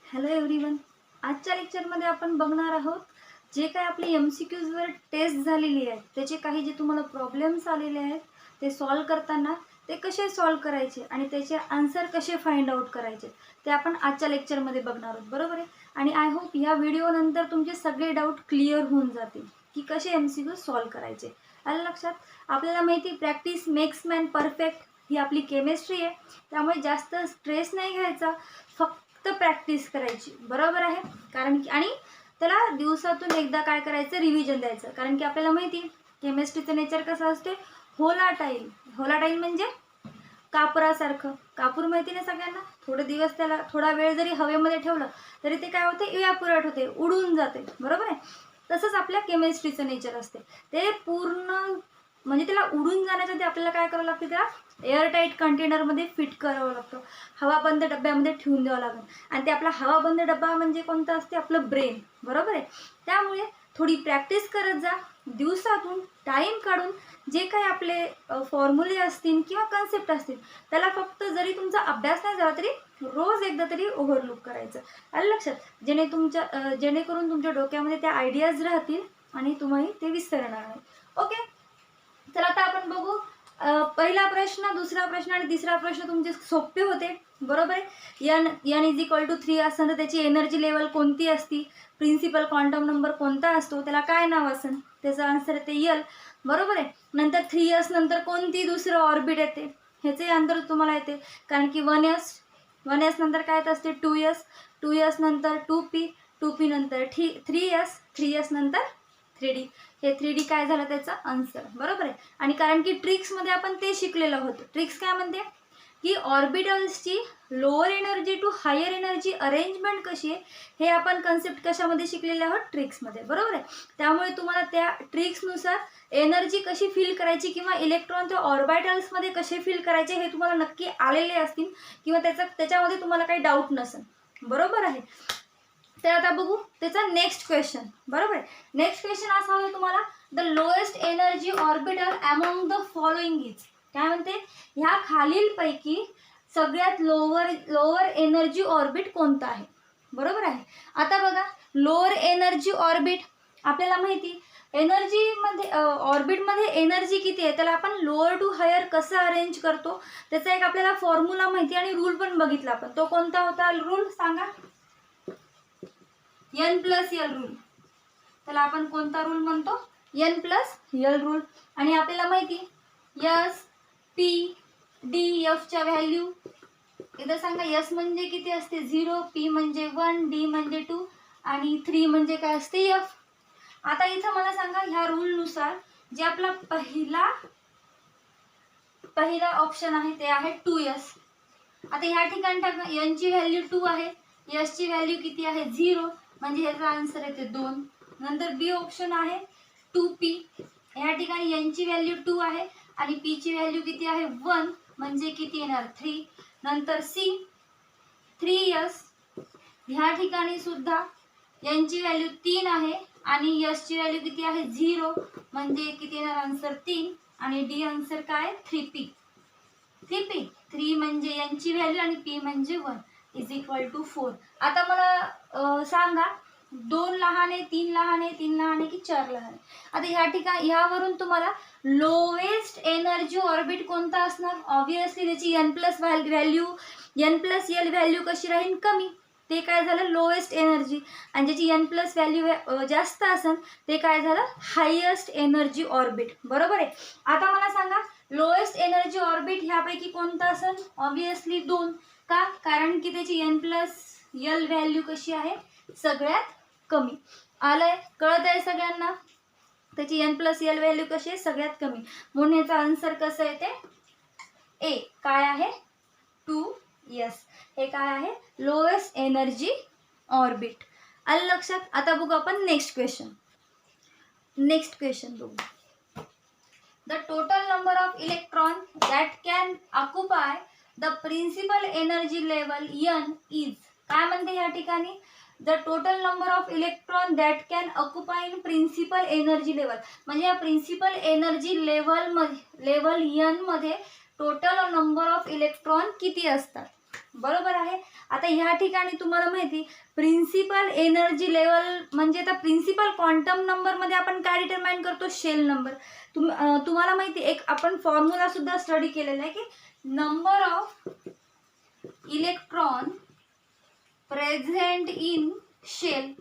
Hello everyone. आजच्या लेक्चरमध्ये आपण बघणार आहोत जे काय आपली MCQजवर टेस्ट झालेली आहे त्याचे काही जे तुम्हाला प्रॉब्लेम्स आलेले आहेत ते सॉल्व करताना ते कसे सॉल्व करायचे आणि त्याचे आन्सर कसे फाइंड आउट करायचे ते आपण आजच्या लेक्चरमध्ये बघणार आहोत, बरोबर आहे. आणि आय होप या व्हिडिओनंतर तुमचे सगळे डाऊट क्लिअर होऊन जातील की कसे MCQ सॉल्व करायचे. आलं लक्षात? आपल्याला माहिती प्रॅक्टिस मेक्स मॅन परफेक्ट ही आपली केमिस्ट्री आहे, त्यामुळे जास्त स्ट्रेस नाही घ्यायचा, फक्त प्रॅक्टिस करायची, बरोबर आहे. कारण की आणि त्याला दिवसातून एकदा काय करायचं, रिव्हिजन द्यायचं. कारण की आपल्याला माहिती केमिस्ट्रीचं नेचर कसं असते, होलाटाईल. होलाटाईल म्हणजे कापरासारखं. कापूर माहिती ना सगळ्यांना. थोडे दिवस त्याला थोडा वेळ जरी हवेमध्ये ठेवलं तरी ते काय होते, इव्हॅपोरेट होते, उडून जाते, बरोबर आहे. तसंच आपल्या केमिस्ट्रीचं नेचर असते. ते पूर्ण म्हणजे त्याला उडून जाण्याच्या आधी आपल्याला काय करावं लागतं, त्याला एअरटाईट कंटेनरमध्ये फिट करावं लागतं, हवाबंद डब्यामध्ये ठेवून द्यावं लागेल. आणि ते आपला हवाबंद डब्बा म्हणजे कोणता असते, आपलं ब्रेन, बरोबर आहे. त्यामुळे थोडी प्रॅक्टिस करत जा, दिवसातून टाईम काढून जे काही आपले फॉर्म्युले असतील किंवा कन्सेप्ट असतील त्याला फक्त जरी तुमचा अभ्यास नाही झाला तरी रोज एकदा तरी ओव्हरलुक करायचं. आलं लक्षात? जेणेकरून तुमच्या डोक्यामध्ये त्या आयडियाज राहतील आणि तुम्ही ते विसरणार नाही. ओके, चला आता आपण बघू. पहिला प्रश्न, दुसरा प्रश्न आणि तिसरा प्रश्न तुमचे सोपे होते, बरोबर आहे. n=3 असेल तर त्याची एनर्जी लेवल कोणती असती, प्रिन्सिपल क्वांटम नंबर कोणता असतो, त्याला काय नाव असेल, त्याचं आन्सर येते यल, बरोबर आहे. नंतर 3s नंतर कोणती दुसरं ऑर्बिट येते ह्याचे आन्सर तुम्हाला येते. कारण की 1s नंतर काय असते, 2s नंतर 2p नंतर 3s नंतर 3d. हे 3D काय झालं त्याचा आन्सर, बरोबर आहे. आणि कारण की ट्रिक्समध्ये आपण ते शिकलेलं होतं. ट्रिक्स काय म्हणते की ऑर्बिटल्सची lower energy to higher energy arrangement कशी आहे हे आपण कन्सेप्ट कशामध्ये शिकलेले आहोत, ट्रिक्समध्ये, बरोबर आहे. त्यामुळे तुम्हाला त्या ट्रिक्सनुसार एनर्जी कशी फील करायची किंवा इलेक्ट्रॉन त्या ऑर्बिटल्समध्ये कसे फील करायचे हे तुम्हाला नक्की आलेले असतील किंवा त्याच्यामध्ये तुम्हाला काही डाऊट नसेल, बरोबर आहे. तर आता बघू त्याचा नेक्स्ट क्वेश्चन, बरोबर आहे. नेक्स्ट क्वेश्चन असा होता तुम्हाला, the lowest energy orbital among the following is. काय म्हणते, ह्या खालीलपैकी सगळ्यात लोअर एनर्जी ऑर्बिट कोणता आहे, बरोबर आहे. आता बघा, लोअर एनर्जी ऑर्बिट आपल्याला माहिती एनर्जीमध्ये ऑर्बिटमध्ये एनर्जी किती आहे त्याला आपण लोअर टू हायर कसं अरेंज करतो त्याचा एक आपल्याला फॉर्म्युला माहिती आणि रूल पण बघितला आपण. तो कोणता होता रूल सांगा, n+l रूल. त्याला आपण कोणता रूल म्हणतो, n+l रूल. आणि आपल्याला माहिती s p d f च्या व्हॅल्यू इथं सांगा. s म्हणजे किती असते 0, p म्हणजे 1, d म्हणजे 2 आणि 3 म्हणजे काय असते f. आता इथं मला सांगा ह्या रूल नुसार जे आपला पहिला ऑप्शन आहे ते आहे 2s. आता ह्या ठिकाणी टाका, n ची व्हॅल्यू 2 आहे, s ची व्हॅल्यू किती आहे 0, म्हणजे ह्याचा आन्सर येते 2. नंतर बी ऑप्शन आहे 2p. ह्या ठिकाणी n ची व्हॅल्यू 2 आहे आणि p ची व्हॅल्यू किती आहे 1, म्हणजे किती येणार 3. नंतर c 3s. ह्या ठिकाणी सुद्धा n ची व्हॅल्यू 3 आहे आणि s ची व्हॅल्यू किती आहे 0, म्हणजे किती येणार आन्सर 3. आणि d आन्सर काय 3p. 3 म्हणजे n ची व्हॅल्यू आणि p म्हणजे 1 = 4. आता मला सांगा 2 लहान आहे, 3 लहान आहे, 3 लहान आहे की 4 लहान आहे. आता ह्या ठिकाणी ह्यावरून तुम्हाला लोएस्ट एनर्जी ऑर्बिट कोणता असणार, ऑब्विसली त्याची n+l व्हॅल्यू कशी राहील, कमी. ते काय झालं लोएस्ट एनर्जी. आणि ज्याची n+ व्हॅल्यू जास्त असेल ते काय झालं हायेस्ट एनर्जी ऑर्बिट, बरोबर आहे. आता मला सांगा लोएस्ट एनर्जी ऑर्बिट ह्यापैकी कोणता असेल, ऑब्विसली 2. का, कारण की त्याची n+l व्हॅल्यू कशी आहे सगळ्यात कमी. आलंय, कळत आहे सगळ्यांना, त्याची n+l व्हॅल्यू कशी आहे सगळ्यात कमी, म्हणून याचा आन्सर कसं येते ए. काय आहे 2s. हे काय आहे लोएस्ट एनर्जी ऑर्बिट. आलं लक्षात. आता बघू आपण नेक्स्ट क्वेश्चन बघू. The total number of electron that can occupy the principal energy level n is. काय म्हणते या ठिकाणी, the total number of electron that can occupy in principal energy level. म्हणजे या प्रिन्सिपल एनर्जी लेवल n मध्ये total number of electron किती असतात, बरोबर आहे. आता ह्या ठिकाणी तुम्हाला माहिती प्रिन्सिपल एनर्जी लेवल म्हणजे आता प्रिन्सिपल क्वांटम नंबरमध्ये आपण काय डिटरमाइन करतो, शेल नंबर. तुम्हाला माहिती एक आपण फॉर्म्युला सुद्धा स्टडी केलेला आहे की number of electron present in shell,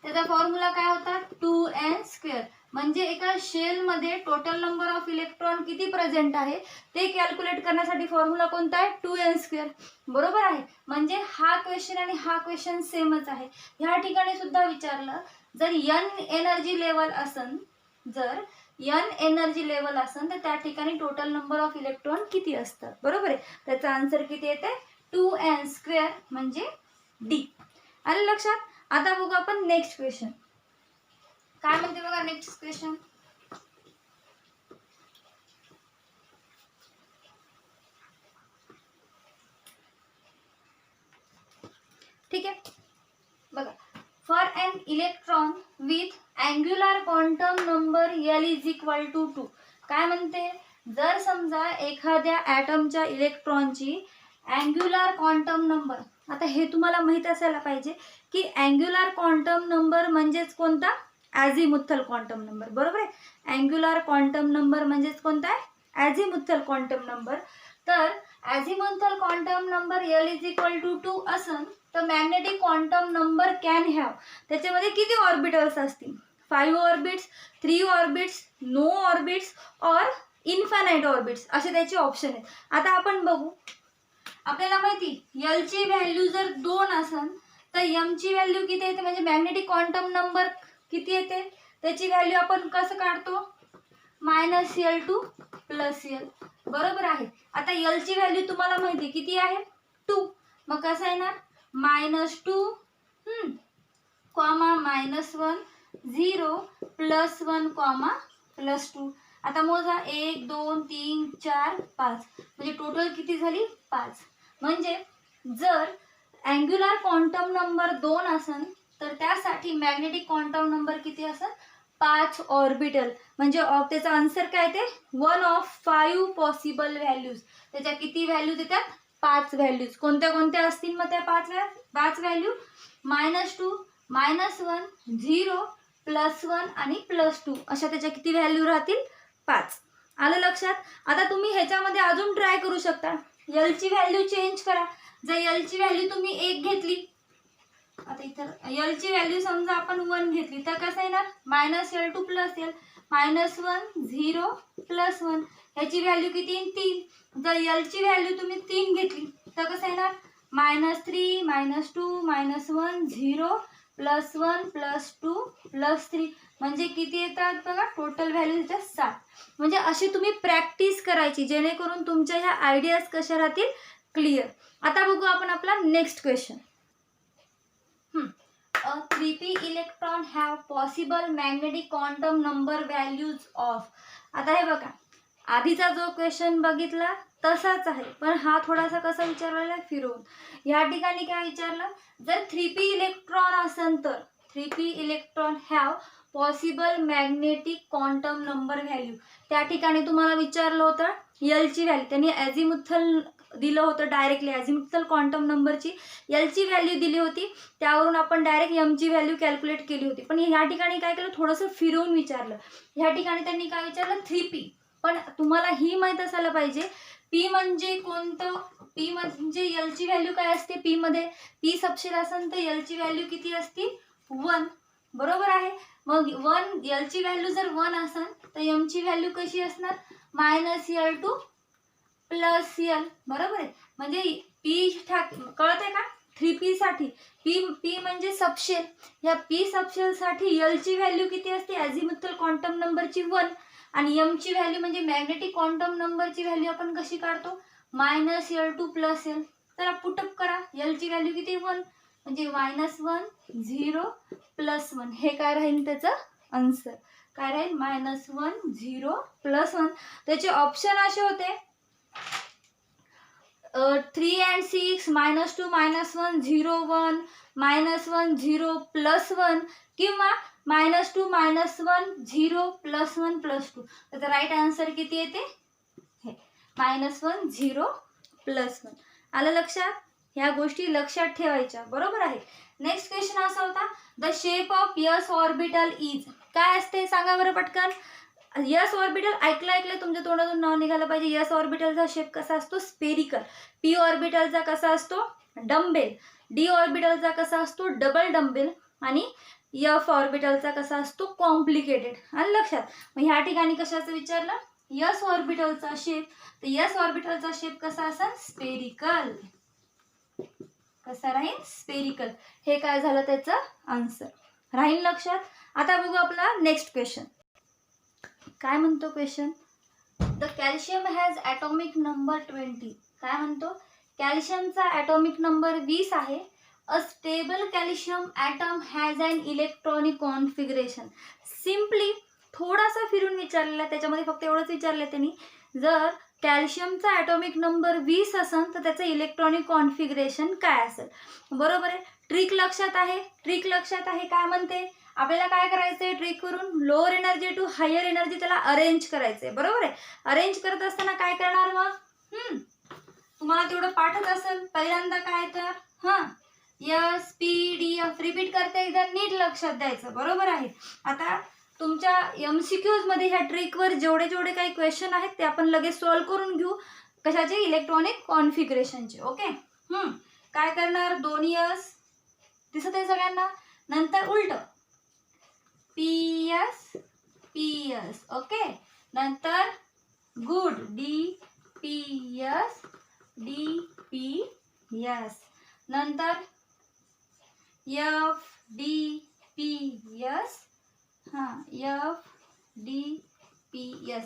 त्याचा फॉर्म्युला काय होता 2n². म्हणजे एका शेलमध्ये टोटल नंबर ऑफ इलेक्ट्रॉन किती प्रेझेंट आहे ते कॅल्क्युलेट करण्यासाठी फॉर्म्युला कोणता आहे 2n². बरोबर आहे. म्हणजे हा क्वेश्चन आणि हा क्वेश्चन सेमच आहे. ह्या ठिकाणी सुद्धा विचारलं जर n एनर्जी लेवल असन, जर n एनर्जी लेवल असन तर त्या ठिकाणी टोटल नंबर ऑफ इलेक्ट्रॉन किती असतात. बरोबर आहे. त्याचा आन्सर किती येते 2n² म्हणजे डी. आलं लक्षात. आता बघू आपण नेक्स्ट क्वेश्चन काय म्हणते बघा. नेक्स्ट क्वेश्चन ठीक आहे बघा. For an electron with angular quantum number L is equal to 2. काय म्हणते, जर समजा एखाद्या ॲटमच्या इलेक्ट्रॉनची अँग्युलर क्वांटम नंबर, आता हे तुम्हाला माहित असायला पाहिजे की अँग्युलर क्वांटम नंबर म्हणजेच कोणता, ॲझिमुथल क्वांटम नंबर. बरोबर आहे. अँग्युलर क्वांटम नंबर म्हणजेच कोणता आहे, ॲझिमुथल क्वांटम नंबर. तर azimuthal quantum number L is equal to 2 असन तर magnetic quantum number can have, त्याच्यामध्ये किती ऑर्बिटल्स असतील, 5 ऑर्बिट्स, 3 ऑर्बिट्स, नो ऑर्बिट्स और इन्फानाइट ऑर्बिट्स असे त्याचे ऑप्शन आहेत. आता आपण बघू. आपल्याला माहिती L ची व्हॅल्यू जर 2 असन तर M ची व्हॅल्यू किती येते, म्हणजे मॅग्नेटिक क्वांटम नंबर किती येते, त्याची व्हॅल्यू आपण कसं काढतो, -L टू +L. बरोबर आहे. आता L ची व्हॅल्यू तुम्हाला माहिती किती आहे 2, मग कसं येणार -2 -1 0 +1 +2. आता मोजा 1 2 3 4 5 म्हणजे टोटल किती झाली 5. म्हणजे जर अँग्युलर क्वांटम नंबर 2 असन तर त्यासाठी मॅग्नेटिक क्वांटम नंबर किती असेल 5 ऑर्बिटल. म्हणजे त्याचा आन्सर काय ते 1 ऑफ 5 पॉसिबल व्हॅल्यूज. त्याच्या किती व्हॅल्यूज येतात 5 व्हॅल्यूज. कोणत्या कोणत्या असतील मग त्या 5 व्हॅल्यू, -2 -1 0 +1 आणि +2 अशा त्याच्या किती व्हॅल्यू राहतील 5. आलं लक्षात. आता तुम्ही ह्याच्यामध्ये अजून ट्राय करू शकता. L ची व्हॅल्यू चेंज करा. जर L ची व्हॅल्यू तुम्ही 1 घेतली, आता इथं L ची व्हॅल्यू समजा आपण 1 घेतली तर कसं येणार -L टू +L, -1 0 +1 ह्याची व्हॅल्यू किती येईल 3. जर L ची व्हॅल्यू तुम्ही 3 घेतली तर कसं येणार -3 -2 -1 0 +1 +2 +3 म्हणजे किती येतात बघा टोटल व्हॅल्यू येतात 7. म्हणजे अशी तुम्ही प्रॅक्टिस करायची जेणेकरून तुमच्या ह्या आयडियाज कशा राहतील क्लिअर. आता बघू आपण आपला next question. A 3p electron have possible magnetic quantum number values of. आता हे बघा आधीचा जो क्वेश्चन बघितला तसाच आहे पण हा थोडासा कसा विचारलेला आहे फिरवून. या ठिकाणी काय विचारलं, जर 3p इलेक्ट्रॉन असेल तर 3p electron have possible magnetic quantum number value. त्या ठिकाणी तुम्हाला विचारलं होतं L ची व्हॅल्यू, त्यांनी ॲझिमुथल दिलं होतं डायरेक्टली ॲझिमुथल क्वांटम नंबरची L ची व्हॅल्यू दिली होती, त्यावरून आपण डायरेक्ट M ची व्हॅल्यू कॅल्क्युलेट केली होती. पण ह्या ठिकाणी काय केलं थोडंसं फिरवून विचारलं. ह्या ठिकाणी त्यांनी काय विचारलं 3p. पण तुम्हाला ही माहीत असायला पाहिजे p म्हणजे कोणतं, p म्हणजे L ची व्हॅल्यू काय असते, p मध्ये p सबशेल असेल तर L ची व्हॅल्यू किती असते 1. बरोबर आहे. मग 1 L ची व्हॅल्यू जर 1 असेल तर M ची व्हॅल्यू कशी असणार -L टू +L. बरोबर आहे. म्हणजे p कळत आहे का 3p साठी p म्हणजे सबशेल, या p सबशेल साठी L ची व्हॅल्यू किती असते ॲझिमुथल क्वांटम नंबरची 1 आणि M ची व्हॅल्यू म्हणजे मॅग्नेटिक क्वांटम नंबरची व्हॅल्यू आपण कशी काढतो -L टू +L. तर पुटअप करा. L ची व्हॅल्यू किती 1 म्हणजे -1 0 +1 हे काय राहील त्याचं आन्सर काय राहील -1 0 +1. त्याचे ऑप्शन असे होते 3 and 6 -2 -1 0 1 -1 0 +1 किंवा -2 -1 0 +1 +2. त्याचा राईट आन्सर किती येते हे -1 0 +1. आलं लक्षात? ह्या गोष्टी लक्षात ठेवायच्या, बरोबर आहे. नेक्स्ट क्वेश्चन असा होता, the shape of yes orbital is. काय असते सांगा बरं पटकन. यस ऑर्बिटल ऐकलं तुमच्या तोंडातून नाव निघालं पाहिजे. यस ऑर्बिटलचा शेप कसा असतो? स्पेरिकल. पी ऑर्बिटलचा कसा असतो? डम्बेल. डी ऑर्बिटलचा कसा असतो? Double dumbbell. आणि एफ ऑर्बिटलचा कसा असतो? कॉम्प्लिकेटेड. आणि लक्षात. मग ह्या ठिकाणी कशाचं विचारलं? यस ऑर्बिटलचा शेप. तर यस ऑर्बिटलचा शेप कसा असेल? स्पेरिकल. कसा राहील? स्पेरिकल. हे काय झालं त्याचं आन्सर. राहील लक्षात. आता बघू आपला नेक्स्ट क्वेश्चन. काय म्हणतो question? The calcium has atomic number 20. काय म्हणतो? कॅल्शियमचा ॲटॉमिक नंबर 20 आहे. A stable calcium atom has an electronic configuration. Simply थोडासा फिरून विचारलेला, त्याच्यामध्ये फक्त एवढंच विचारलं त्यांनी, जर कॅल्शियमचा ॲटॉमिक नंबर 20 असेल तर त्याचं इलेक्ट्रॉनिक कॉन्फिगरेशन काय असेल. बरोबर आहे. ट्रिक लक्षात आहे. ट्रिक लक्षात आहे. काय म्हणते? आपल्याला काय करायचंय? ट्रिक करून lower energy to higher energy त्याला अरेंज करायचंय. बरोबर आहे. अरेंज करत असताना काय करणार मग? तुम्हाला तेवढं पाठच असेल. पहिल्यांदा काय तर S P D F repeat करते एकदा, नीट लक्षात द्यायचं. बरोबर आहे. आता तुमच्या MCQs मध्ये ह्या ट्रिकवर जेवढे काही क्वेश्चन आहेत ते आपण लगेच सॉल्व्ह करून घेऊ. कशाचे? इलेक्ट्रॉनिक कॉन्फिगरेशनचे. ओके. काय करणार? 2 एस दिसत आहे सगळ्यांना. नंतर उलट पी एस. ओके. नंतर गुड डी पी एस. नंतर एफ डी पी एस.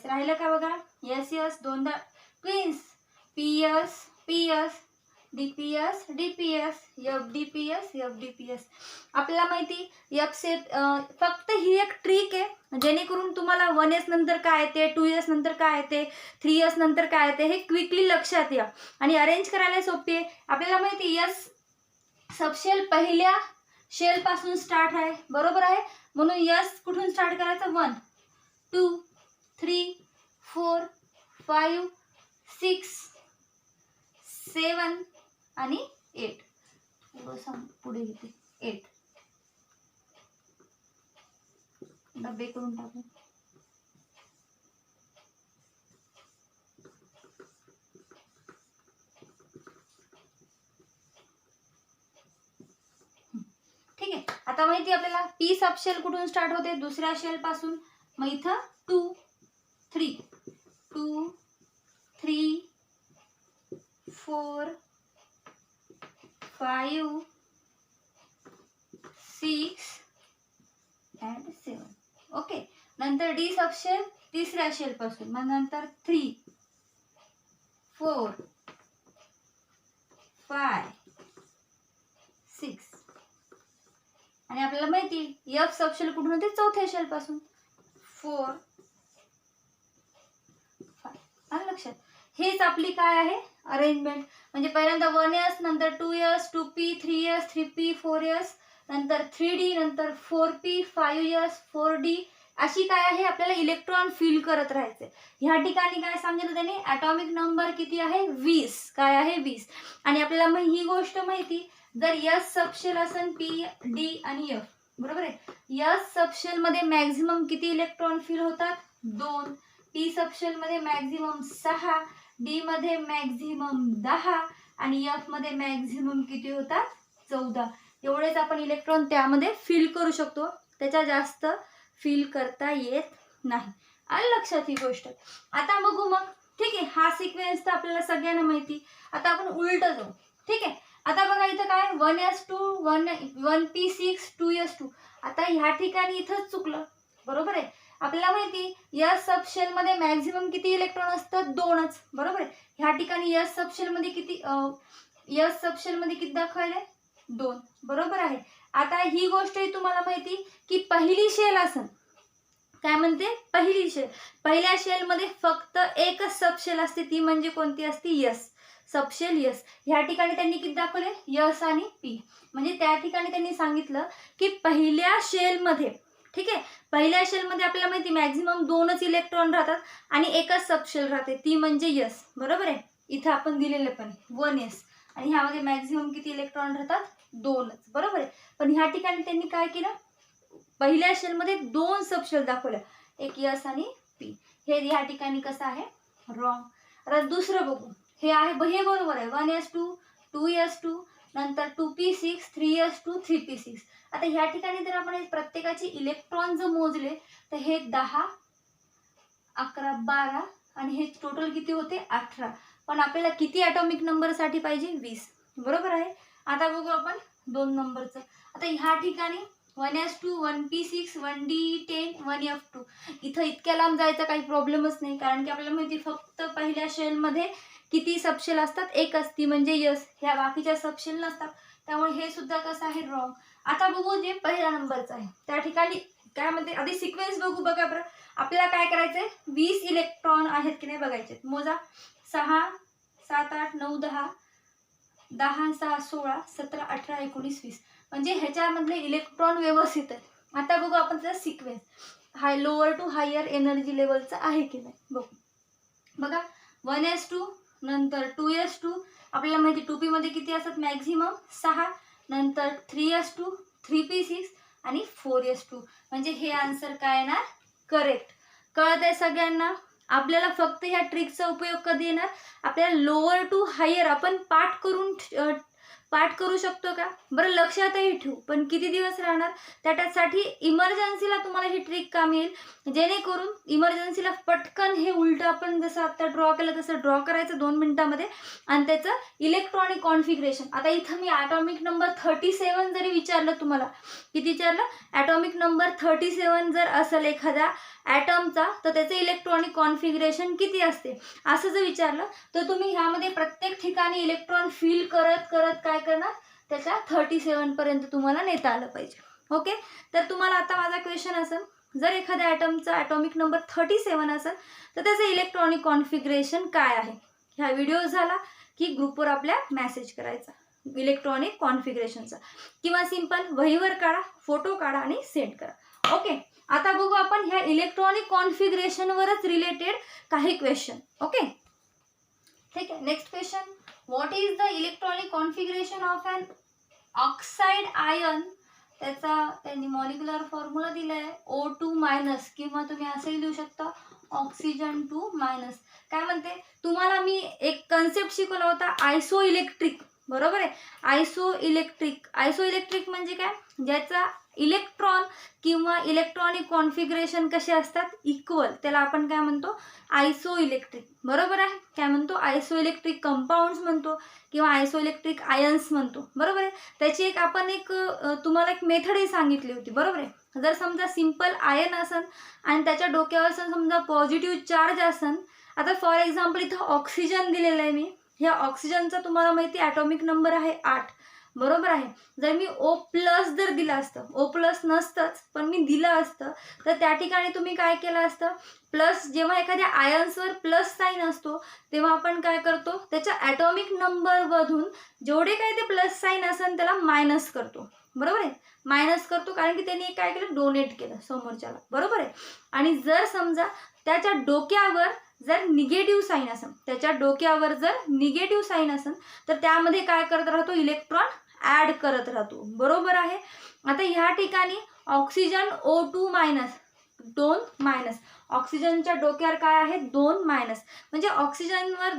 राहिलं का बघा? एस दोनदा क्वीन्स. P S D P S. आपल्याला माहिती एफ से फक्त ही एक ट्रिक आहे जेणेकरून तुम्हाला 1S नंतर काय येते, 2S नंतर काय येते, 3S नंतर काय येते हे क्विकली लक्षात या. आणि अरेंज करायला सोपी आहे. आपल्याला माहिती यस सबशेल पहिल्या शेल पासून स्टार्ट आहे. बरोबर आहे. म्हणून यस कुठून स्टार्ट करायचं? 1 2 3 4 5 6 7 आणि 8. पुढे घेते 8. डबे करून टाकू. ठीक आहे. आता माहिती आपल्याला पी सबशेल कुठून स्टार्ट होते? दुसऱ्या शेल पासून. मग इथं 2 3 4 5 6 and 7. ओके. नंतर डी सबशेल तिसऱ्या शेल पासून. मग नंतर 3 4 5 6. आणि आपल्याला माहिती एफ सबशेल कुठून होते? चौथ्या शेल पासून. 4 5. आलं लक्षात? हेच आपली काय आहे? अरेंजमेंट. म्हणजे पहिल्यांदा 1S, नंतर 2S, 2P, 3S, 3P, 4S, नंतर 3D, नंतर 4P, 5S, 4D. अशी काय आहे? आपल्याला इलेक्ट्रॉन फिल करत राहायचे. ह्या ठिकाणी काय सांगितलं त्याने? ॲटॉमिक नंबर किती आहे? 20. काय आहे? 20. आणि आपल्याला ही गोष्ट माहिती, जर एस सबशेल असेल पी डी आणि एफ. बरोबर आहे. एस सबशेल मध्ये मॅक्झिमम किती इलेक्ट्रॉन फिल होतात? 2. पी सबशेल मध्ये मॅक्झिमम 6, डी मध्ये मॅक्झिमम 10 आणि एफ मध्ये मॅक्झिमम किती होतात? 14. एवढेच आपण इलेक्ट्रॉन त्यामध्ये फिल करू शकतो. त्याच्या जास्त फिल करता येत नाही. आलं लक्षात ही गोष्ट? आता बघू मग. ठीक आहे. हा सिक्वेन्स तर आपल्याला सगळ्यांना माहिती. आता आपण उलट जाऊ. ठीक आहे. आता बघा इथं काय? 1S2 1P6 2S2. आता ह्या ठिकाणी इथंच चुकलं. बरोबर आहे. आपल्याला माहिती एस सबशेल मध्ये मॅक्झिमम किती इलेक्ट्रॉन असतात? 2च. बरोबर आहे. ह्या ठिकाणी एस सबशेल मध्ये किती दाखवायला? 2. बरोबर आहे. आता ही गोष्ट तुम्हाला माहिती की पहिली शेल असेल. काय म्हणते? पहिली शेल. पहिल्या शेल मध्ये फक्त एकच सबशेल असते. ती म्हणजे कोणती असते? Yes subshell. यस. ह्या ठिकाणी त्यांनी किती दाखवले? यस आणि पी. म्हणजे त्या ठिकाणी त्यांनी सांगितलं की पहिल्या शेल मध्ये, ठीक आहे, पहिल्या शेल मध्ये आपल्याला माहिती मॅक्झिमम 2च इलेक्ट्रॉन राहतात आणि एकच सबशेल राहते, ती म्हणजे यस. बरोबर आहे. इथं आपण दिलेलं पण 1S. आणि ह्यामध्ये मॅक्झिमम किती इलेक्ट्रॉन राहतात? 2च, बरोबर आहे. पण ह्या ठिकाणी त्यांनी काय केलं, पहिल्या शेलमध्ये 2 सबशेल दाखवल्या, एक S आणि P. हे ह्या ठिकाणी कसं आहे? रॉंग. आता दुसरं बघू. हे आहे, हे बरोबर आहे, 1s2 2s2 नंतर 2p6 3s2 3p6. आता ह्या ठिकाणी जर आपण प्रत्येकाचे इलेक्ट्रॉन जर मोजले तर हे 10 11 12 आणि हे टोटल किती होते? 18. पण आपल्याला किती ॲटॉमिक नंबरसाठी पाहिजे? 20, बरोबर आहे. आता बघू आपण 2 नंबरचं. आता ह्या ठिकाणी 1s2 1p6 1d10 1f2. इथं इतक्या लांब जायचा काही प्रॉब्लेमच नाही, कारण की आपल्याला माहिती फक्त पहिल्या शेलमध्ये किती सबशेल असतात? एक असती, म्हणजे यस. ह्या बाकीच्या सबशेल नसतात, त्यामुळे हे सुद्धा कसं आहे? रॉंग. आता बघू जे पहिल्या नंबरचं आहे त्या ठिकाणी काय म्हणते, आधी सिक्वेन्स बघू. बघा बरं, आपल्याला काय करायचंय? 20 इलेक्ट्रॉन आहेत की नाही बघायचे. मोजा. 6 7 8 9 10 10 6 16 17 18 19 20. म्हणजे ह्याच्यामधले इलेक्ट्रॉन व्यवस्थित आहे. आता बघू आपण त्याचा sequence, high lower to higher energy लेवलचा आहे की नाही बघू. बघा 1s2 नंतर 2s2. आपल्याला माहिती 2p मध्ये किती असतात? मॅक्झिमम 6. नंतर 3s2 3p6 आणि 4s2. म्हणजे हे आन्सर काय येणार? करेक्ट. कळत आहे सगळ्यांना? आपल्याला फक्त ह्या ट्रिकचा उपयोग कधी येणार? आपल्याला लोअर टू हायर आपण पाठ करू शकतो का? बरं लक्षातही ठेवू, पण किती दिवस राहणार? त्यासाठी इमर्जन्सीला तुम्हाला ही ट्रिक कामी येईल, जेणेकरून इमर्जन्सीला पटकन हे उलटं आपण जसं आता ड्रॉ केलं तसं ड्रॉ करायचं 2 मिनिटामध्ये आणि त्याचं इलेक्ट्रॉनिक कॉन्फिगरेशन. आता इथं मी ॲटॉमिक नंबर 37 जरी विचारलं तुम्हाला, किती विचारलं? ॲटॉमिक नंबर 37 जर असेल एखाद्या ॲटमचा तर त्याचे इलेक्ट्रॉनिक कॉन्फिगरेशन किती असते असं जर विचारलं तर तुम्ही ह्यामध्ये प्रत्येक ठिकाणी इलेक्ट्रॉन फिल करत करत काय करणार? त्याच्या 37 पर्यंत तुम्हाला नेता आलं पाहिजे. ओके, तर तुम्हाला आता माझा क्वेश्चन असेल, जर एखाद्या ॲटमचा ॲटॉमिक नंबर 37 असेल तर त्याचं इलेक्ट्रॉनिक कॉन्फिगरेशन काय आहे? ह्या व्हिडिओ झाला की ग्रुपवर आपल्या मेसेज करायचा इलेक्ट्रॉनिक कॉन्फिगरेशनचा, किंवा सिंपल वहीवर काढा, फोटो काढा आणि सेंड करा. ओके, आता बघू आपण ह्या इलेक्ट्रॉनिक कॉन्फिगरेशनवरच रिलेटेड काही क्वेश्चन. ओके, ठीक आहे. Next question, what is the electronic configuration of an oxide ion? त्याचा त्यांनी मॉलिक्युलर फॉर्म्युला दिलाय O2- किंवा तुम्ही असंही लिहू शकता ऑक्सिजन 2-. काय म्हणते? तुम्हाला मी एक कन्सेप्ट शिकवला होता आयसो इलेक्ट्रिक, बरोबर आहे. आयसो इलेक्ट्रिक म्हणजे काय? ज्याचा इलेक्ट्रॉन किंवा इलेक्ट्रॉनिक कॉन्फिगरेशन कसे असतात? इक्वल. त्याला आपण काय म्हणतो? आयसो इलेक्ट्रिक, बरोबर आहे. काय म्हणतो? आयसो इलेक्ट्रिक कंपाऊंड्स म्हणतो किंवा आयसो इलेक्ट्रिक आयन्स म्हणतो, बरोबर आहे. त्याची आपण तुम्हाला एक मेथडही सांगितली होती, बरोबर आहे. जर समजा सिंपल आयन असन आणि त्याच्या डोक्यावर समजा पॉझिटिव्ह चार्ज असन, आता फॉर एक्झाम्पल इथं ऑक्सिजन दिलेलं आहे मी, ह्या ऑक्सिजनचा तुम्हाला माहिती ॲटॉमिक नंबर आहे 8, बरोबर आहे. जर मी O+ जर दिलं असतं, O+ नसतंच पण मी दिलं असतं, तर त्या ठिकाणी तुम्ही काय केलं असतं? प्लस, जेव्हा एखाद्या आयन्सवर प्लस साईन असतो तेव्हा आपण काय करतो? त्याच्या ॲटॉमिक नंबरमधून जेवढे काही ते प्लस साईन असेल त्याला मायनस करतो, बरोबर आहे. मायनस करतो कारण की त्यांनी काय केलं? डोनेट केलं समोरच्याला, बरोबर आहे. आणि जर समजा त्याच्या डोक्यावर जर निगेटिव्ह साईन असेल, तर त्यामध्ये काय करत राहतो? इलेक्ट्रॉन ॲड करत राहतो, बरोबर आहे. आता ह्या ठिकाणी ऑक्सिजन O2-, 2-. ऑक्सिजनच्या डोक्यावर काय आहे? 2-. म्हणजे ऑक्सिजनवर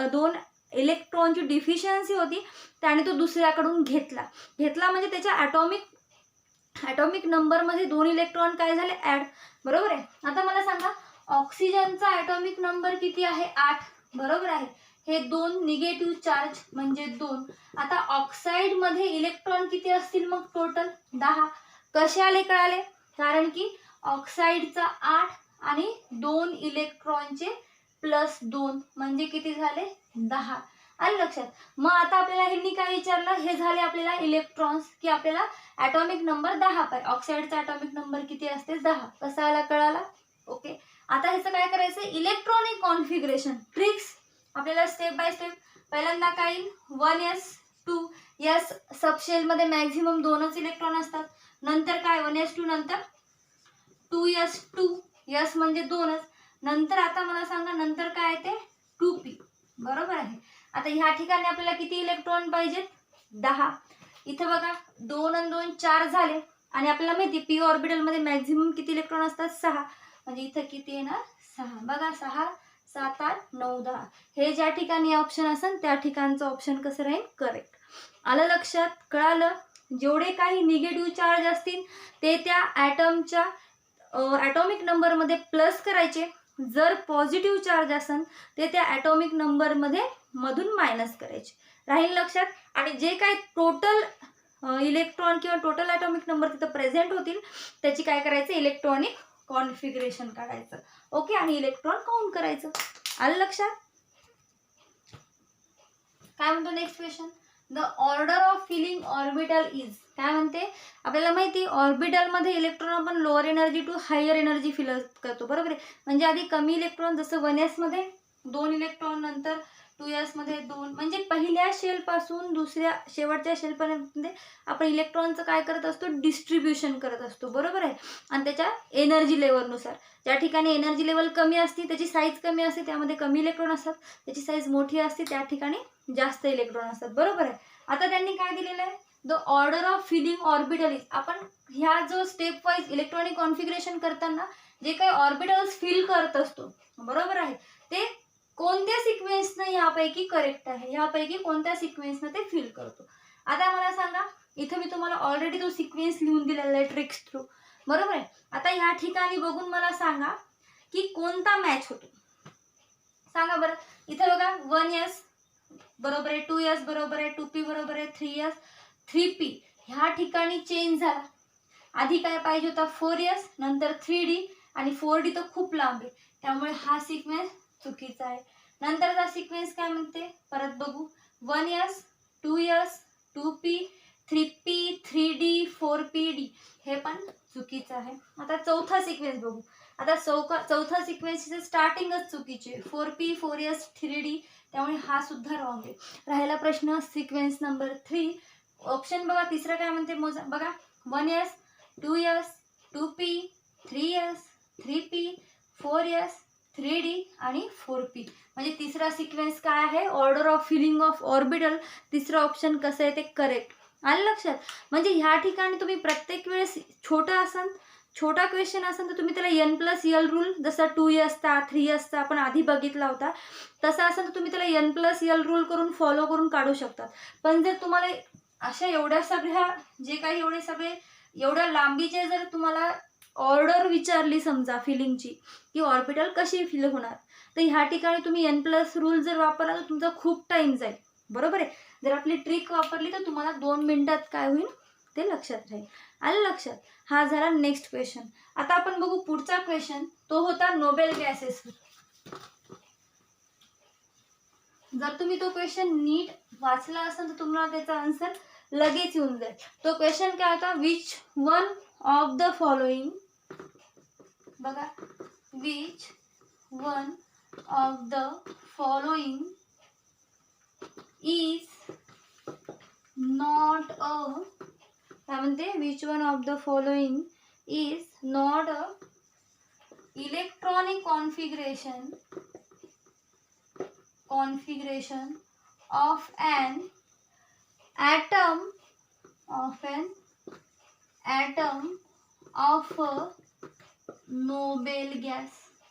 दोन इलेक्ट्रॉनची डिफिशियन्सी होती, त्याने तो दुसऱ्याकडून घेतला म्हणजे त्याच्या ॲटॉमिक नंबरमध्ये 2 इलेक्ट्रॉन काय झाले? ॲड, बरोबर आहे. आता मला सांगा ऑक्सिजनचा ॲटॉमिक नंबर किती आहे? 8, बरोबर आहे. हे 2 निगेटिव्ह चार्ज म्हणजे 2. आता ऑक्साईडमध्ये इलेक्ट्रॉन किती असतील मग? टोटल 10. कसे आले कळाले? कारण की ऑक्साईडचा 8 आणि 2 इलेक्ट्रॉनचे +2 म्हणजे किती झाले? 10. आलं लक्षात? मग आता आपल्याला ह्यांनी काय विचारलं? हे झाले आपल्याला इलेक्ट्रॉन्स, की आपल्याला ॲटॉमिक नंबर 10 पाहिजे. ऑक्साईडचा ॲटॉमिक नंबर किती असते? 10. कसा आला कळाला? ओके, आता ह्याचं काय करायचं? इलेक्ट्रॉनिक कॉन्फिगरेशन ट्रिक्स आपल्याला स्टेप बाय स्टेप. पहिल्यांदा काय येईल? 1s2. S सबशेलमध्ये मॅक्झिमम 2च इलेक्ट्रॉन असतात. नंतर काय? 1s2 नंतर 2s2. S म्हणजे 2च. नंतर आता मला सांगा नंतर काय येते? 2p, बरोबर आहे. आता ह्या ठिकाणी आपल्याला किती इलेक्ट्रॉन पाहिजेत? 10. इथं बघा 2 आणि 2 4 झाले आणि आपल्याला माहिती पी ऑर्बिटल मध्ये मॅक्झिमम किती इलेक्ट्रॉन असतात? 6. म्हणजे इथं किती येणार? 6. बघा 6 7 8 9 10. हे ज्या ठिकाणी ऑप्शन असेल त्या ठिकाणचं ऑप्शन कसं राहील? करेक्ट. आलं लक्षात? कळालं? जेवढे काही निगेटिव्ह चार्ज असतील ते त्या ॲटमच्या ॲटॉमिक नंबरमध्ये प्लस करायचे. जर पॉझिटिव्ह चार्ज असेल ते त्या ॲटॉमिक नंबरमध्ये मधून मायनस करायचे. राहील लक्षात? आणि जे काही टोटल इलेक्ट्रॉन किंवा टोटल ॲटॉमिक नंबर तिथं प्रेझेंट होतील त्याची काय करायचं? इलेक्ट्रॉनिक कॉन्फिगरेशन काढायचं. ओके. आणि इलेक्ट्रॉन काउंट करायचं. आलं लक्षात? काय म्हणतो next question? The order of filling orbital is. काय म्हणते? आपल्याला माहिती ऑर्बिटल मध्ये इलेक्ट्रॉन आपण lower energy to higher energy fill करतो, बरोबर आहे. म्हणजे आधी कमी इलेक्ट्रॉन, जसं 1s मध्ये 2 इलेक्ट्रॉन, नंतर 2s मध्ये 2, म्हणजे पहिल्या शेल पासून दुसऱ्या शेवटच्या शेल पर्यंत आपण इलेक्ट्रॉनचं काय करत असतो? डिस्ट्रीब्युशन करत असतो, बरोबर आहे. आणि त्याच्या एनर्जी लेवलनुसार ज्या ठिकाणी एनर्जी लेवल कमी असते त्याची साईज कमी असते, त्यामध्ये कमी इलेक्ट्रॉन असतात. त्याची साईज मोठी असते त्या ठिकाणी जास्त इलेक्ट्रॉन असतात, बरोबर आहे. आता त्यांनी काय दिलेलं आहे? The order of filling orbital is. आपण ह्या जो स्टेप वाईज इलेक्ट्रॉनिक कॉन्फिगरेशन करताना जे काही ऑर्बिटल्स फिल करत असतो, बरोबर आहे, ते कोणत्या सिक्वेन्सनं यापैकी करेक्ट आहे? यापैकी कोणत्या सिक्वेन्सनं ते फिल करतो? आता मला सांगा, इथं मी तुम्हाला ऑलरेडी तो सिक्वेन्स लिहून दिलेला आहे ट्रिक्स थ्रू, बरोबर आहे. आता ह्या ठिकाणी बघून मला सांगा की कोणता मॅच होतो. सांगा बरं. इथं बघा 1s बरोबर आहे, 2s बरोबर आहे, 2p बरोबर आहे, 3s 3p. ह्या ठिकाणी चेंज झाला. आधी काय पाहिजे होता? 4s, नंतर 3d, आणि 4d तर खूप लांब आहे त्यामुळे हा सिक्वेन्स चुकीचा आहे. नंतरचा सिक्वेन्स काय म्हणते परत बघू. 1s 2s 2p 3p 3d 4pd, हे पण चुकीचं आहे. आता चौथा सिक्वेन्स बघू. आता चौथा सिक्वेन्सची स्टार्टिंगच चुकीची आहे. 4p 4s 3d, त्यामुळे हा सुद्धा रॉंग आहे. राहिला प्रश्न सिक्वेन्स नंबर 3. ऑप्शन बघा तिसरं काय म्हणते मोजा बघा. 1s 2s 2p 3s 3p 4s 3d आणि 4p. म्हणजे तिसरा सिक्वेन्स काय आहे? Order of filling of orbital. तिसरं ऑप्शन कसं आहे ते करेक्ट. आलं लक्षात? म्हणजे ह्या ठिकाणी तुम्ही प्रत्येक वेळेस छोटा क्वेश्चन असेल तर तुम्ही त्याला n+l रूल, जसा 2sचा 3sचा आपण आधी बघितला होता तसा असेल तर तुम्ही त्याला n+l रूल करून फॉलो करून काढू शकता. पण जर तुम्हाला अशा एवढ्या सगळ्या जे काही एवढ्या लांबीचे जर तुम्हाला ऑर्डर विचारली समजा फिलिंगची की ऑर्बिटल कशी फिल होणार, तर ह्या ठिकाणी तुम्ही n+ रूल जर वापरला तर तुमचा खूप टाइम जाईल, बरोबर आहे. जर आपली ट्रिक वापरली तर तुम्हाला 2 मिनिटात काय होईल ते लक्षात राहील. आलं लक्षात? हा झाला नेक्स्ट क्वेश्चन. आता आपण बघू पुढचा क्वेश्चन. तो होता नोबेल गॅसेसवर. जर तुम्ही तो क्वेश्चन नीट वाचला असेल तर तुम्हाला त्याचा आन्सर लगेच येऊन जाईल. तो क्वेश्चन काय होता? Which one of the following, बघा, which one of the following is not a, काय म्हणते? Which one of the following is not a electronic configuration of an atom of a noble gas.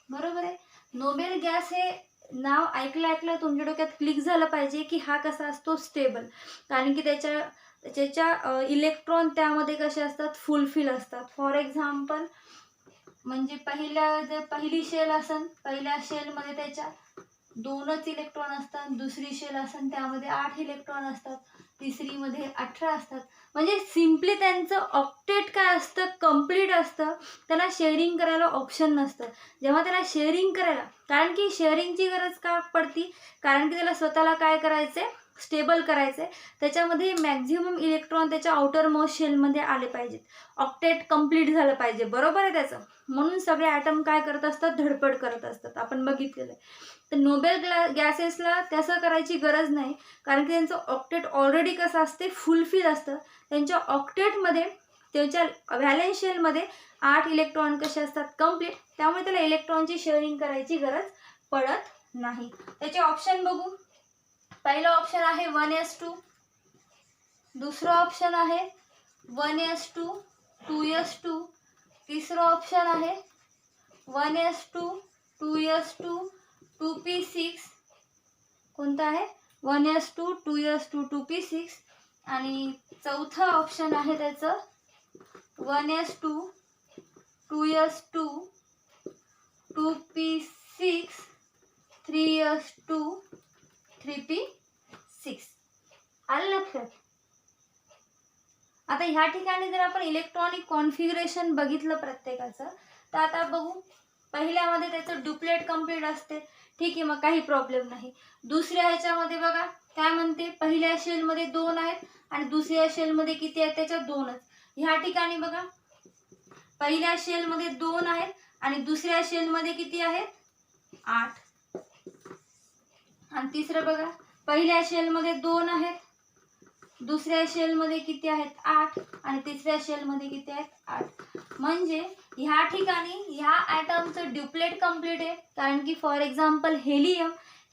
बरोबर आहे. Nobel gas हे नाव ऐकलं तुमच्या डोक्यात click झालं पाहिजे की हा कसा असतो? स्टेबल. कारण की त्याच्या इलेक्ट्रॉन त्यामध्ये कसे असतात? फुलफिल असतात. फॉर एक्झाम्पल, म्हणजे पहिली शेल असेल, पहिल्या शेलमध्ये त्याच्या 2च इलेक्ट्रॉन असतात. दुसरी शेल असेल त्यामध्ये 8 इलेक्ट्रॉन असतात. तिसरीमध्ये 18 असतात. म्हणजे सिम्पली त्यांचं ऑक्टेट काय असतं? कंप्लीट असतं. त्यांना शेअरिंग करायला ऑप्शन नसतं. जेव्हा त्याला शेअरिंग करायला, कारण की शेअरिंगची गरज का पडती? कारण की त्याला स्वतःला काय करायचंय? स्टेबल करायचंय. त्याच्यामध्ये मॅक्झिमम इलेक्ट्रॉन त्याच्या आउटर मोस्ट शेलमध्ये आले पाहिजेत. ऑक्टेट कंप्लीट झालं पाहिजे, बरोबर आहे त्याचं. म्हणून सगळे ॲटम काय करत असतात? धडपड करत असतात. आपण बघितलेलं आहे. तर नोबेल गॅसेसला तसं करायची गरज नाही, कारण की त्यांचं ऑक्टेट ऑलरेडी कसं असते? फुलफिल असतं. त्यांच्या ऑक्टेटमध्ये, त्यांच्या व्हॅलेन्स शेलमध्ये 8 इलेक्ट्रॉन कसे असतात? कंप्लीट. त्यामुळे त्याला इलेक्ट्रॉनची शेअरिंग करायची गरज पडत नाही. त्याचे ऑप्शन बघू. पहिला ऑप्शन आहे 1s2, दुसरा ऑप्शन आहे 1s2 2s2, तिसरा ऑप्शन आहे 1s2 2s2 2p6, कोणता आहे 1s2 2s2 2p6, आणि चौथा ऑप्शन आहे त्याचं 1s2 2s2 2p6 3s2 3p6. आलं लक्षात? आता ह्या ठिकाणी जर आपण इलेक्ट्रॉनिक कॉन्फिगरेशन बघितलं प्रत्येकाचं, तर आता बघू. पहिल्यामध्ये त्याचं डुप्लेट कंप्लीट असते, ठीक आहे, मग काही प्रॉब्लेम नाही. दुसऱ्या ह्याच्यामध्ये बघा काय म्हणते, पहिल्या शेलमध्ये 2 आहेत आणि दुसऱ्या शेलमध्ये किती आहेत, त्याच्यात 2च. ह्या ठिकाणी बघा पहिल्या शेलमध्ये 2 आहेत आणि दुसऱ्या शेलमध्ये किती आहेत 8. आणि तिसरं बघा पहिल्या शेलमध्ये 2 आहेत, दुसऱ्या शेलमध्ये किती आहेत 8, आणि तिसऱ्या शेलमध्ये किती आहेत 8. म्हणजे ह्या ठिकाणी ह्या ॲटमचं ड्युप्लेट कंप्लीट आहे, कारण की फॉर एक्झाम्पल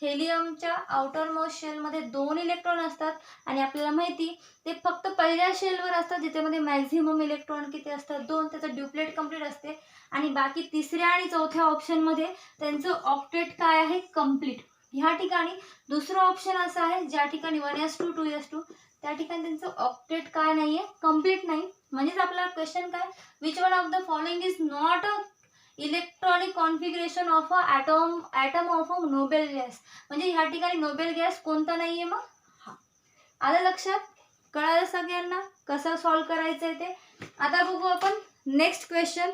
हेलियमच्या आउटर मोस्ट शेलमध्ये 2 इलेक्ट्रॉन असतात आणि आपल्याला माहिती ते फक्त पहिल्या शेलवर असतात ज्याच्यामध्ये मॅक्झिमम इलेक्ट्रॉन किती असतात 2, त्याचं ड्युप्लेट कंप्लीट असते. आणि बाकी तिसऱ्या आणि चौथ्या ऑप्शनमध्ये त्यांचं ऑक्टेट काय आहे कंप्लीट. ह्या ठिकाणी दुसरं ऑप्शन असं आहे ज्या ठिकाणी 1s2 2s2 त्या ठिकाणी त्यांचं ऑक्टेट काय नाहीये कंप्लीट नाही. म्हणजेच आपला क्वेश्चन काय, which one of the following is not a electronic configuration of a atom of a noble gas. म्हणजे ह्या ठिकाणी नोबेल गॅस कोणता नाहीये मग हा. आलं लक्षात? कळालं सगळ्यांना कसं सॉल्व्ह करायचं आहे ते? आता बघू आपण नेक्स्ट क्वेश्चन.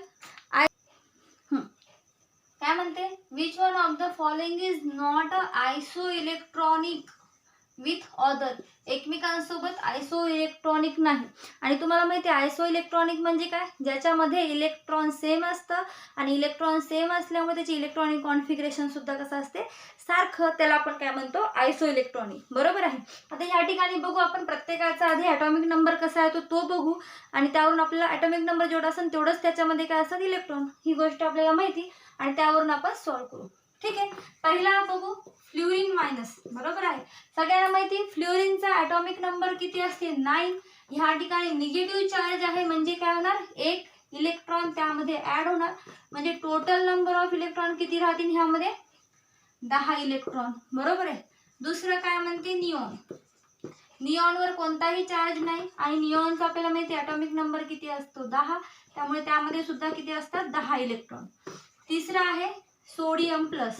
काय म्हणते, which one of the following is not a isoelectronic with other. एकमेकांसोबत आयसो इलेक्ट्रॉनिक नाही. आणि तुम्हाला माहिती आहे आयसो इलेक्ट्रॉनिक म्हणजे काय, ज्याच्यामध्ये इलेक्ट्रॉन सेम असतं आणि इलेक्ट्रॉन सेम असल्यामुळे त्याची इलेक्ट्रॉनिक कॉन्फिगरेशन सुद्धा कसं असते सारखं, त्याला आपण काय म्हणतो आयसो इलेक्ट्रॉनिक. बरोबर आहे. आता ह्या ठिकाणी बघू आपण प्रत्येकाचा आधी ॲटॉमिक नंबर कसा आहे तो बघू आणि त्यावरून आपल्याला ॲटॉमिक नंबर जेवढा असेल तेवढंच त्याच्यामध्ये काय असतात इलेक्ट्रॉन, ही गोष्ट आपल्याला माहिती आणि त्यावरून आपण सॉल्व्ह करू. ठीक आहे. पहिला बघू फ्लोरीन मायनस. बरोबर आहे, सगळ्यांना माहिती फ्लोरीनचा ॲटॉमिक नंबर किती असते 9. ह्या ठिकाणी निगेटिव्ह चार्ज आहे म्हणजे काय होणार 1 इलेक्ट्रॉन त्यामध्ये ॲड होणार, म्हणजे टोटल नंबर ऑफ इलेक्ट्रॉन किती राहतील ह्यामध्ये 10 इलेक्ट्रॉन. बरोबर आहे. दुसरं काय म्हणते निऑन. निऑनवर कोणताही चार्ज नाही आणि निऑनचा आपल्याला माहिती ॲटॉमिक नंबर किती असतो 10, त्यामुळे त्यामध्ये सुद्धा किती असतात 10 इलेक्ट्रॉन. तिसरं आहे सोडियम प्लस.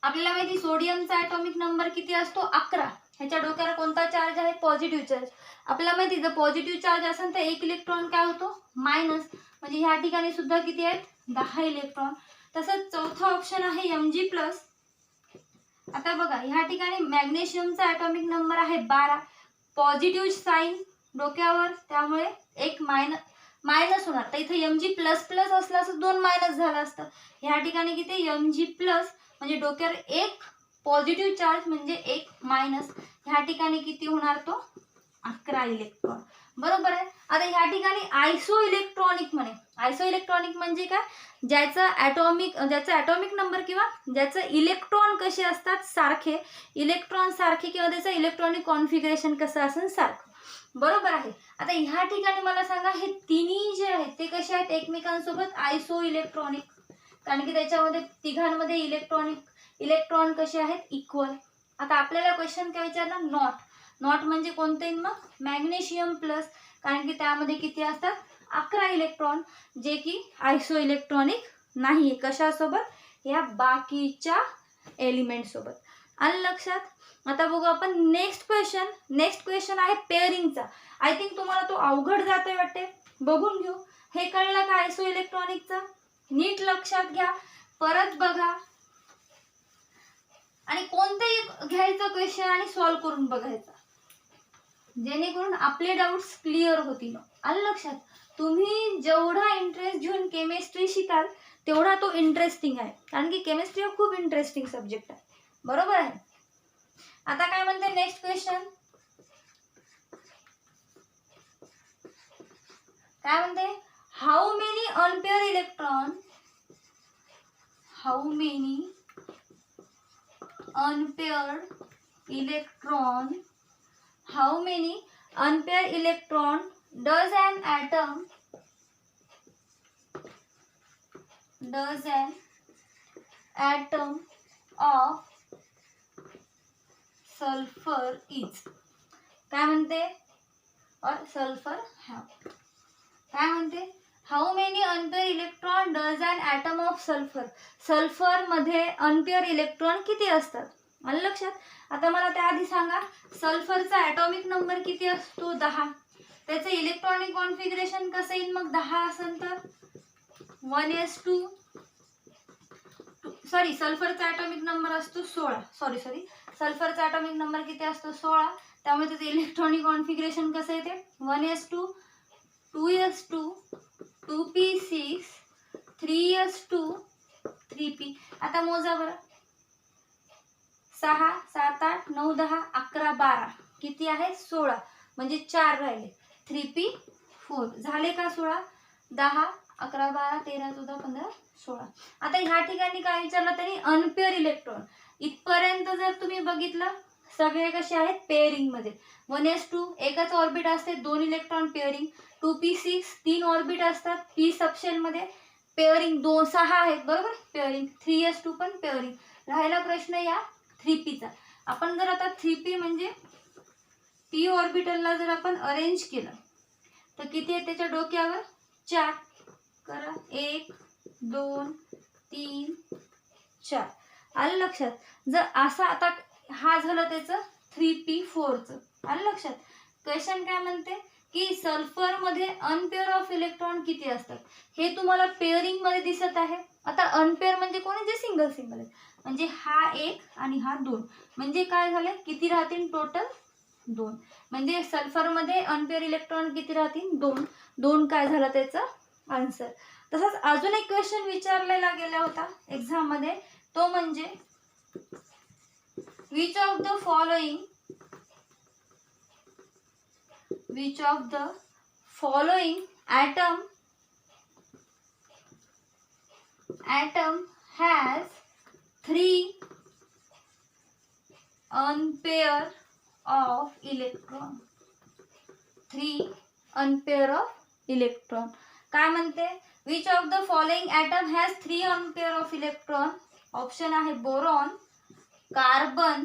आपल्याला माहिती सोडियमचा ॲटॉमिक नंबर किती असतो 11. ह्याच्या डोक्यावर कोणता चार्ज आहे पॉझिटिव्ह चार्ज. आपल्याला माहिती जर पॉझिटिव्ह चार्ज असेल तर 1 इलेक्ट्रॉन काय होतो मायनस, म्हणजे ह्या ठिकाणी सुद्धा किती आहेत 10 इलेक्ट्रॉन. तसंच चौथा ऑप्शन आहे Mg प्लस. आता बघा ह्या ठिकाणी मॅग्नेशियमचा ॲटॉमिक नंबर आहे 12, पॉझिटिव्ह साईन डोक्यावर त्यामुळे 1 मायनस होणार. तर इथे Mg प्लस प्लस असलं असं 2 मायनस झालं असतं. ह्या ठिकाणी किती Mg प्लस म्हणजे डोक्यावर 1 पॉझिटिव्ह चार्ज म्हणजे 1 मायनस, ह्या ठिकाणी किती होणार तो 11 इलेक्ट्रॉन. बरोबर आहे. आता ह्या ठिकाणी आयसो इलेक्ट्रॉनिक म्हणे. आयसो इलेक्ट्रॉनिक म्हणजे काय, ज्याचा ॲटॉमिक नंबर किंवा ज्याचं इलेक्ट्रॉन कसे असतात सारखे, इलेक्ट्रॉन सारखे किंवा त्याचं इलेक्ट्रॉनिक कॉन्फिगरेशन कसं असेल सारखं. बरोबर आहे. आता ह्या ठिकाणी मला सांगा हे तिन्ही जे आहेत ते कसे आहेत एकमेकांसोबत आयसो इलेक्ट्रॉनिक, कारण की त्याच्यामध्ये तिघांमध्ये इलेक्ट्रॉन कसे आहेत इक्वल. आता आपल्याला क्वेश्चन काय विचारला नॉट म्हणजे कोणते मग मॅग्नेशियम प्लस, कारण की त्यामध्ये किती असतात 11 इलेक्ट्रॉन, जे की आयसो इलेक्ट्रॉनिक नाही आहे कशासोबत या बाकीच्या एलिमेंट सोबत. आलं लक्षात? आता बघू आपण नेक्स्ट क्वेश्चन आहे पेअरिंगचा. आय थिंक तुम्हाला तो अवघड जातोय वाटते, बघून घेऊ. हे कळलं का आयसो इलेक्ट्रॉनिकचा, नीट लक्षात घ्या, परत बघा आणि कोणतेही घ्यायचं क्वेश्चन आणि सॉल्व्ह करून बघायचा, जेणेकरून आपले डाऊट्स क्लिअर होतील. आलं लक्षात? तुम्ही जेवढा इंटरेस्ट घेऊन केमिस्ट्री शिकाल तेवढा तो इंटरेस्टिंग आहे, कारण की केमिस्ट्री हा खूप इंटरेस्टिंग सब्जेक्ट आहे. बरोबर आहे. आता काय म्हणते नेक्स्ट क्वेश्चन, काय म्हणते how many unpaired electron electron, how many unpaired electron does an atom of sulfur is. काय म्हणते? और सल्फर have. काय म्हणते? How many unpaired electron does an atom of sulphur. Sulphur मध्ये अनपेअर इलेक्ट्रॉन किती असतात? आलं लक्षात? आता मला त्याआधी सांगा, सल्फरचा ॲटॉमिक नंबर किती असतो? 10. त्याचं इलेक्ट्रॉनिक कॉन्फिगरेशन कसं येईल मग? 10 असेल तर 1s2 सॉरी सल्फरचा ॲटॉमिक नंबर असतो 16. सॉरी सल्फरचा ॲटॉमिक नंबर किती असतो? 16. त्यामुळे त्याचं इलेक्ट्रॉनिक कॉन्फिगरेशन कसं येते? 1s2 2s2 2p6 3s2 3p. आता मोजा बरं. 6 7 8 9 10 11 12 किती आहे? 16. म्हणजे 4 राहिले. 3p4 झाले का 16? 10 11 12 13 14 15 16. आता ह्या ठिकाणी काय विचारलं तरी अनपेअर इलेक्ट्रॉन. इथपर्यंत जर तुम्ही बघितलं सगळे कसे आहेत? पेअरिंग मध्ये. 1s2 एकच ऑर्बिट असते, 2 इलेक्ट्रॉन पेअरिंग. 2p6 3 ऑर्बिट असतात, p सबशेल मध्ये पेअरिंग 6 आहेत बरोबर पेअरिंग. 3s2 पण पेअरिंग. राहिला प्रश्न या 3p चा. आपण जर आता 3p म्हणजे p ऑर्बिटलला जर आपण अरेंज केलं तर किती आहे त्याच्या डोक्यावर? 4 करा. 1 2 3 4. आलं लक्षात? जर असा आता हा झालं त्याचं 3p4चं. आलं लक्षात? क्वेश्चन काय म्हणते की सल्फर मध्ये अनपेअर ऑफ इलेक्ट्रॉन किती असतात? हे तुम्हाला पेअरिंग मध्ये दिसत आहे. आता अनपेअर म्हणजे कोणी? जे सिंगल आहेत. म्हणजे हा 1 आणि हा 2. म्हणजे काय झाले? किती राहतील टोटल? 2. म्हणजे सल्फर मध्ये अनपेअर इलेक्ट्रॉन किती राहतील? 2. 2 काय झालं त्याचं आन्सर. तसंच अजून एक क्वेश्चन विचारलेला गेला होता एक्झाम मध्ये, तो म्हणजे which of the following atom has 3 unpair of electron. 3 unpair of electron. काय म्हणते? which of the following atom has 3 unpair of electron? Option आहे बोरॉन, कार्बन,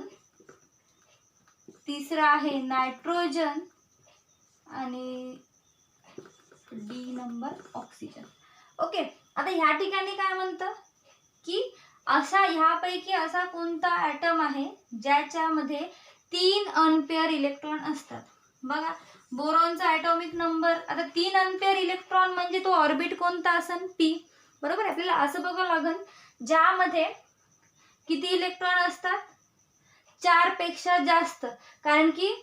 तिसरा आहे नायट्रोजन आणि डी नंबर ऑक्सिजन. ओके. आता ह्या ठिकाणी काय म्हणतं की असा ह्यापैकी असा कोणता ॲटम आहे ज्याच्यामध्ये 3 अनपेअर इलेक्ट्रॉन असतात? बघा बोरॉनचा ॲटॉमिक नंबर. आता 3 अनपेअर इलेक्ट्रॉन म्हणजे तो ऑर्बिट कोणता असेल? p. बरोबर. आपल्याला असं बघावं लागेल ज्यामध्ये किती इलेक्ट्रॉन असतात? 4 पेक्षा जास्त. कारण की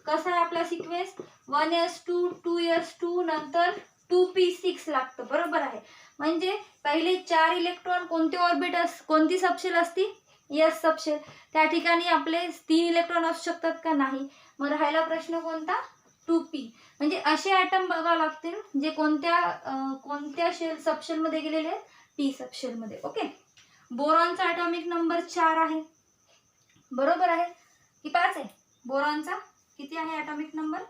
कसा आहे आपला सिक्वेन्स? 1s2 2s2 नंतर 2p6 लागतं. बरोबर आहे. म्हणजे पहिले 4 इलेक्ट्रॉन कोणते ऑर्बिट कोणती सबशेल असती? s subshell. त्या ठिकाणी आपले 3 इलेक्ट्रॉन असू शकतात का? नाही. मग राहिला प्रश्न कोणता? 2p. म्हणजे असे ॲटम बघावं लागतील जे कोणत्या सबशेल मध्ये गेलेले आहेत? p सबशेल मध्ये. ओके. बोरॉनचा ॲटॉमिक नंबर 4 आहे. बरोबर आहे की 5 आहे? बोरॉनचा किती आहे ॲटॉमिक नंबर?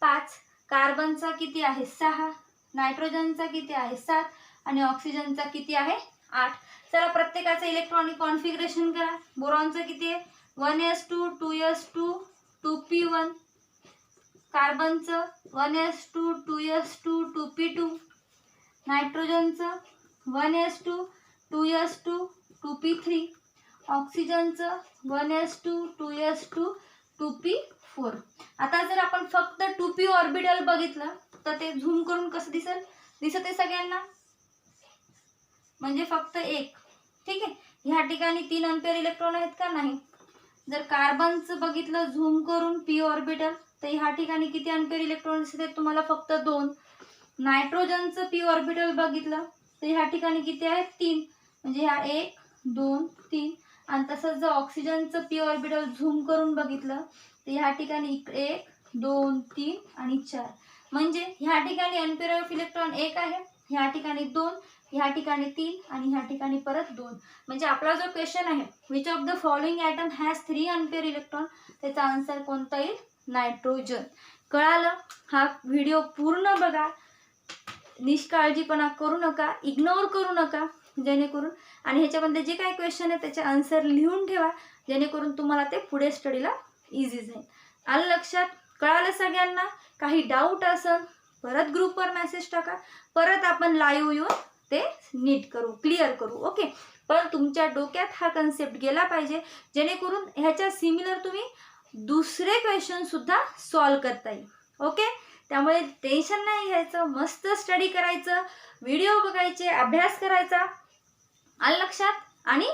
5. कार्बनचा किती आहे? 6. नायट्रोजनचा किती आहे? 7. आणि ऑक्सिजनचा किती आहे? 8. चला प्रत्येकाचं इलेक्ट्रॉनिक कॉन्फिगरेशन करा. बोरॉनचं किती आहे? 1s2 2s2 2p1. कार्बनचं 1s2 2s2 2p2. नायट्रोजनचं 1s2 2s2 2p3. ऑक्सिजनचं 1s2 2s2 2p4. आता जर आपण फक्त 2p ऑर्बिटल बघितलं तर ते झूम करून कसं दिसत आहे सगळ्यांना? म्हणजे फक्त 1. ठीक आहे. ह्या ठिकाणी 3 अनपेअर इलेक्ट्रॉन आहेत का? नाही. जर कार्बनचं बघितलं झूम करून p ऑर्बिटल तर ह्या ठिकाणी किती अनपेअर इलेक्ट्रॉन दिसतात तुम्हाला? फक्त 2. नायट्रोजनचं p ऑर्बिटल बघितलं तर ह्या ठिकाणी किती आहेत? 3. म्हणजे ह्या 1 2 3. आणि तसंच जर ऑक्सिजनचं p ऑर्बिटल झूम करून बघितलं तर ह्या ठिकाणी 1 2 3 आणि 4. म्हणजे ह्या ठिकाणी अनपेअर ऑफ इलेक्ट्रॉन 1 आहे, ह्या ठिकाणी 2, ह्या ठिकाणी 3 आणि ह्या ठिकाणी परत 2. म्हणजे आपला जो क्वेश्चन आहे, which of the following atom has 3 unpaired electron, त्याचा आन्सर कोणता येईल? नायट्रोजन. कळालं? हा व्हिडिओ पूर्ण बघा, निष्काळजीपणा करू नका, इग्नोर करू नका, जेणेकरून आणि ह्याच्यामध्ये जे काही क्वेश्चन आहे त्याचे आन्सर लिहून ठेवा, जेणेकरून तुम्हाला ते पुढे स्टडीला इझी जाईल. आलं लक्षात? कळालं सगळ्यांना? काही डाऊट असेल परत ग्रुपवर मेसेज टाका, परत आपण लाईव्ह येऊन ते नीट करू, क्लिअर करू. ओके, पण तुमच्या डोक्यात हा कन्सेप्ट गेला पाहिजे, जेणेकरून ह्याच्या सिमिलर तुम्ही दुसरे क्वेश्चन सुद्धा सॉल्व करता येईल. ओके, त्यामुळे टेन्शन नाही घ्यायचं, मस्त स्टडी करायचं, व्हिडिओ बघायचे, अभ्यास करायचा. आलं लक्षात? आणि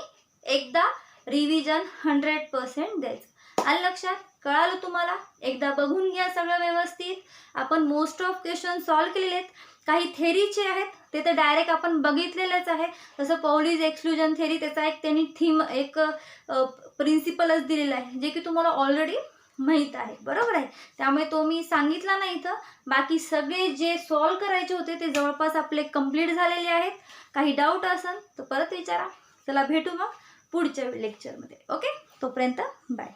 एकदा रिव्हिजन 100% द्यायचं. आलं लक्षात? कळालं तुम्हाला? एकदा बघून घ्या सगळं व्यवस्थित. आपण मोस्ट ऑफ क्वेश्चन सॉल्व केलेले आहेत. काही थेरीचे आहेत ते तर डायरेक्ट आपण बघितलेलंच आहे. जसं पौलीज एक्सक्लुजन थेरी, त्याचा एक त्यांनी थीम, एक प्रिन्सिपलच दिलेला आहे, जे की तुम्हाला ऑलरेडी माहीत आहे. बरोबर आहे? त्यामुळे तो मी सांगितला नाही इथं. बाकी सगळे जे सॉल्व करायचे होते ते जवळपास आपले कंप्लीट झालेले आहेत. काही डाऊट असेल तर परत विचारा. चला भेटू मग पुढच्या लेक्चरमध्ये. ओके, तोपर्यंत बाय.